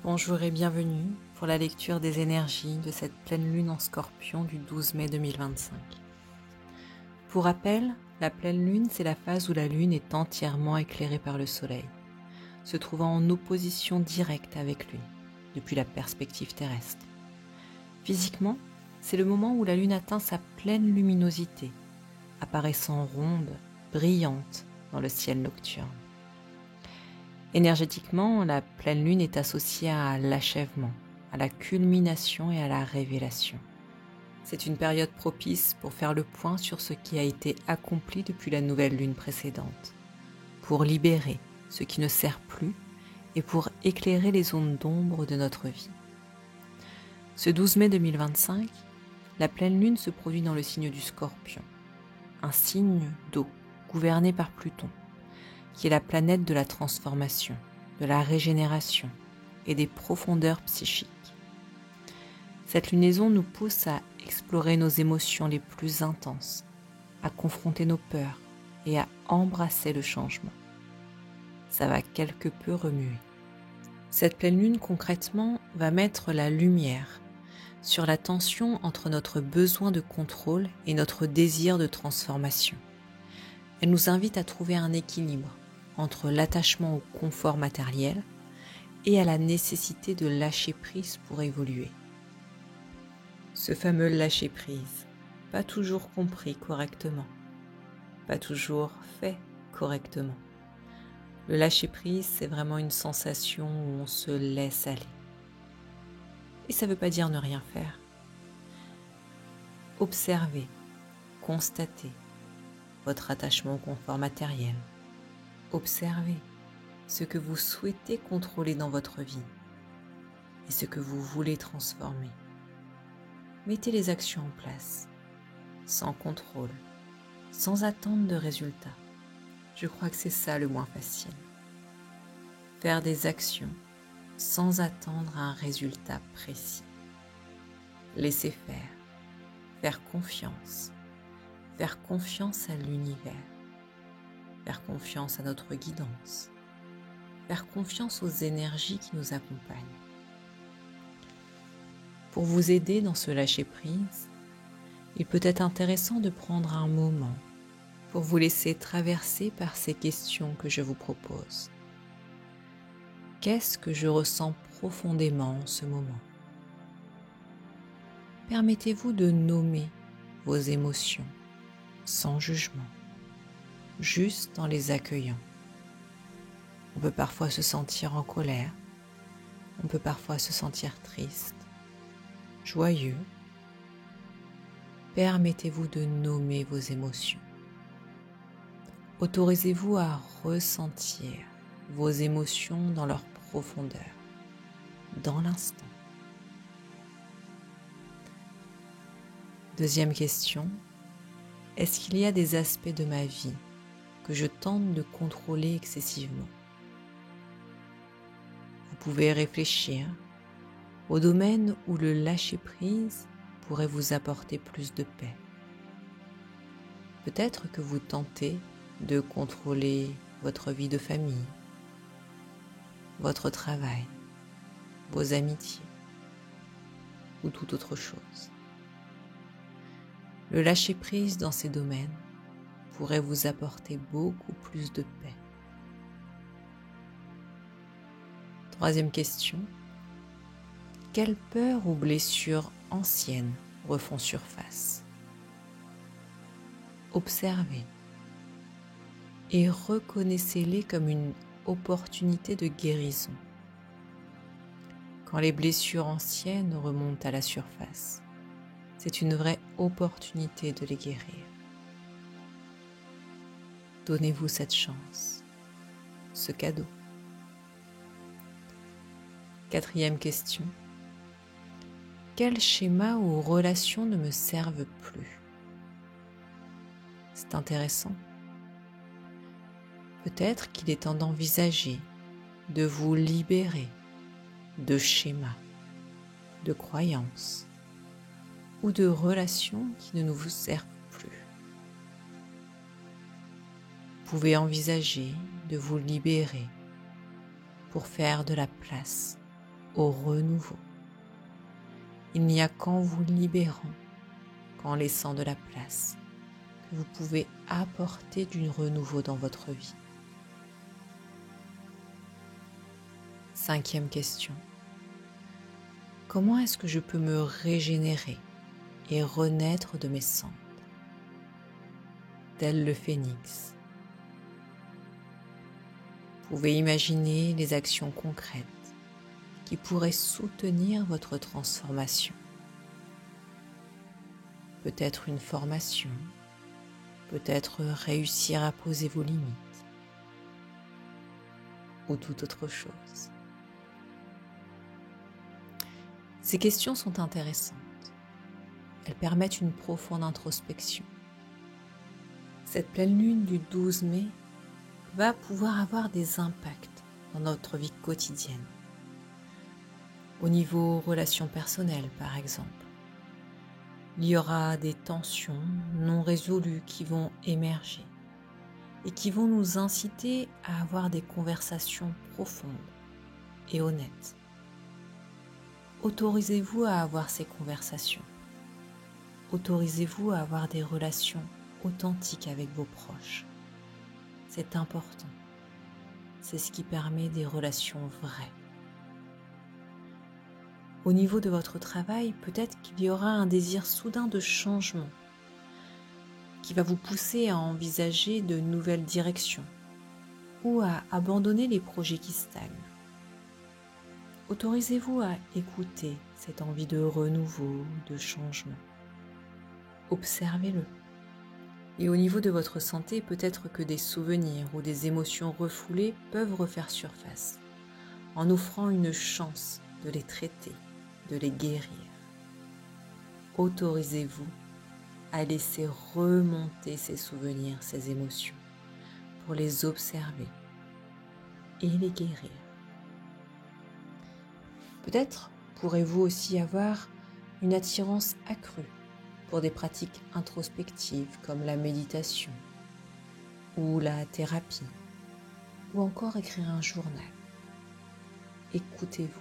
Bonjour et bienvenue pour la lecture des énergies de cette pleine lune en Scorpion du 12 mai 2025. Pour rappel, la pleine lune, c'est la phase où la lune est entièrement éclairée par le soleil, se trouvant en opposition directe avec lui, depuis la perspective terrestre. Physiquement, c'est le moment où la lune atteint sa pleine luminosité, apparaissant ronde, brillante dans le ciel nocturne. Énergétiquement, la pleine lune est associée à l'achèvement, à la culmination et à la révélation. C'est une période propice pour faire le point sur ce qui a été accompli depuis la nouvelle lune précédente, pour libérer ce qui ne sert plus et pour éclairer les zones d'ombre de notre vie. Ce 12 mai 2025, la pleine lune se produit dans le signe du Scorpion, un signe d'eau gouverné par Pluton, qui est la planète de la transformation, de la régénération et des profondeurs psychiques. Cette lunaison nous pousse à explorer nos émotions les plus intenses, à confronter nos peurs et à embrasser le changement. Ça va quelque peu remuer. Cette pleine lune, concrètement, va mettre la lumière sur la tension entre notre besoin de contrôle et notre désir de transformation. Elle nous invite à trouver un équilibre entre l'attachement au confort matériel et à la nécessité de lâcher prise pour évoluer. Ce fameux lâcher prise, pas toujours compris correctement, pas toujours fait correctement. Le lâcher prise, c'est vraiment une sensation où on se laisse aller. Et ça ne veut pas dire ne rien faire. Observez, constatez votre attachement au confort matériel. Observez ce que vous souhaitez contrôler dans votre vie et ce que vous voulez transformer. Mettez les actions en place, sans contrôle, sans attendre de résultats. Je crois que c'est ça le moins facile. Faire des actions sans attendre un résultat précis. Laisser faire confiance à l'univers. Faire confiance à notre guidance, faire confiance aux énergies qui nous accompagnent. Pour vous aider dans ce lâcher-prise, il peut être intéressant de prendre un moment pour vous laisser traverser par ces questions que je vous propose. Qu'est-ce que je ressens profondément en ce moment ? Permettez-vous de nommer vos émotions sans jugement, juste en les accueillant. On peut parfois se sentir en colère, on peut parfois se sentir triste, joyeux. Permettez-vous de nommer vos émotions. Autorisez-vous à ressentir vos émotions dans leur profondeur, dans l'instant. Deuxième question, est-ce qu'il y a des aspects de ma vie que je tente de contrôler excessivement ? Vous pouvez réfléchir au domaine où le lâcher-prise pourrait vous apporter plus de paix. Peut-être que vous tentez de contrôler votre vie de famille, votre travail, vos amitiés ou toute autre chose. Le lâcher-prise dans ces domaines pourrait vous apporter beaucoup plus de paix. Troisième question, quelles peurs ou blessures anciennes refont surface ? Observez et reconnaissez-les comme une opportunité de guérison. Quand les blessures anciennes remontent à la surface, c'est une vraie opportunité de les guérir. Donnez-vous cette chance, ce cadeau. Quatrième question. Quels schémas ou relations ne me servent plus ? C'est intéressant. Peut-être qu'il est temps d'envisager de vous libérer de schémas, de croyances ou de relations qui ne vous servent plus. Vous pouvez envisager de vous libérer pour faire de la place au renouveau. Il n'y a qu'en vous libérant, qu'en laissant de la place, que vous pouvez apporter du renouveau dans votre vie. 5e question. Comment est-ce que je peux me régénérer et renaître de mes cendres, tel le phénix? Vous pouvez imaginer les actions concrètes qui pourraient soutenir votre transformation. Peut-être une formation, peut-être réussir à poser vos limites, ou toute autre chose. Ces questions sont intéressantes. Elles permettent une profonde introspection. Cette pleine lune du 12 mai va pouvoir avoir des impacts dans notre vie quotidienne. Au niveau relations personnelles, par exemple, il y aura des tensions non résolues qui vont émerger et qui vont nous inciter à avoir des conversations profondes et honnêtes. Autorisez-vous à avoir ces conversations. Autorisez-vous à avoir des relations authentiques avec vos proches. C'est important. C'est ce qui permet des relations vraies. Au niveau de votre travail, peut-être qu'il y aura un désir soudain de changement qui va vous pousser à envisager de nouvelles directions ou à abandonner les projets qui stagnent. Autorisez-vous à écouter cette envie de renouveau, de changement. Observez-le. Et au niveau de votre santé, peut-être que des souvenirs ou des émotions refoulées peuvent refaire surface, en offrant une chance de les traiter, de les guérir. Autorisez-vous à laisser remonter ces souvenirs, ces émotions, pour les observer et les guérir. Peut-être pourrez-vous aussi avoir une attirance accrue pour des pratiques introspectives comme la méditation ou la thérapie, ou encore écrire un journal. Écoutez-vous.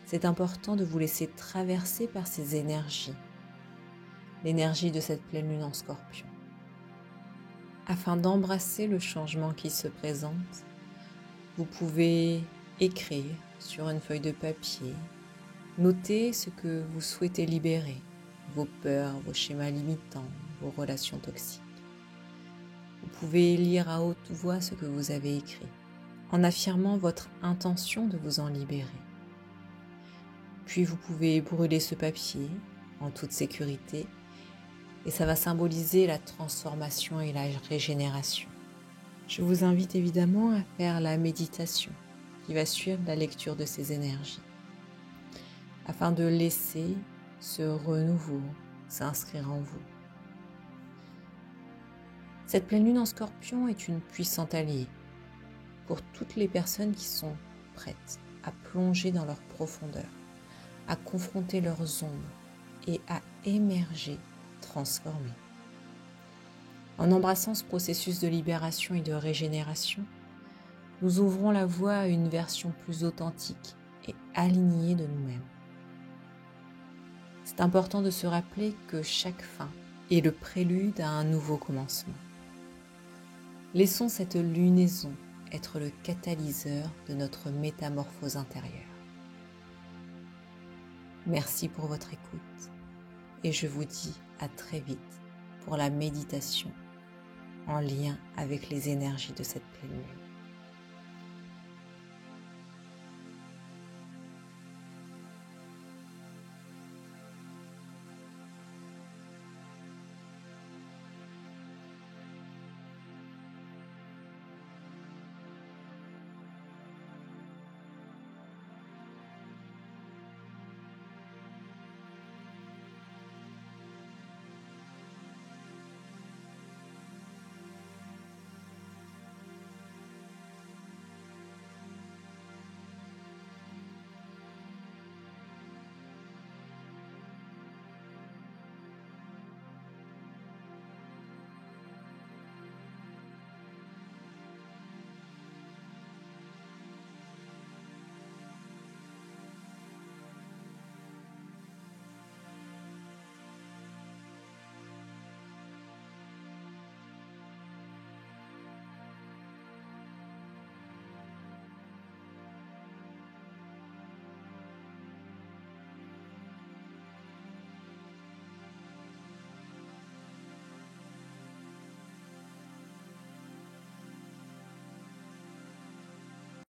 C'est important de vous laisser traverser par ces énergies, l'énergie de cette pleine lune en Scorpion, afin d'embrasser le changement qui se présente. Vous pouvez écrire sur une feuille de papier, noter ce que vous souhaitez libérer, vos peurs, vos schémas limitants, vos relations toxiques. Vous pouvez lire à haute voix ce que vous avez écrit, en affirmant votre intention de vous en libérer. Puis vous pouvez brûler ce papier en toute sécurité et ça va symboliser la transformation et la régénération. Je vous invite évidemment à faire la méditation qui va suivre la lecture de ces énergies, afin de laisser ce renouveau s'inscrire en vous. Cette pleine lune en Scorpion est une puissante alliée pour toutes les personnes qui sont prêtes à plonger dans leur profondeur, à confronter leurs ombres et à émerger transformées. En embrassant ce processus de libération et de régénération, nous ouvrons la voie à une version plus authentique et alignée de nous-mêmes. C'est important de se rappeler que chaque fin est le prélude à un nouveau commencement. Laissons cette lunaison être le catalyseur de notre métamorphose intérieure. Merci pour votre écoute et je vous dis à très vite pour la méditation en lien avec les énergies de cette pleine lune.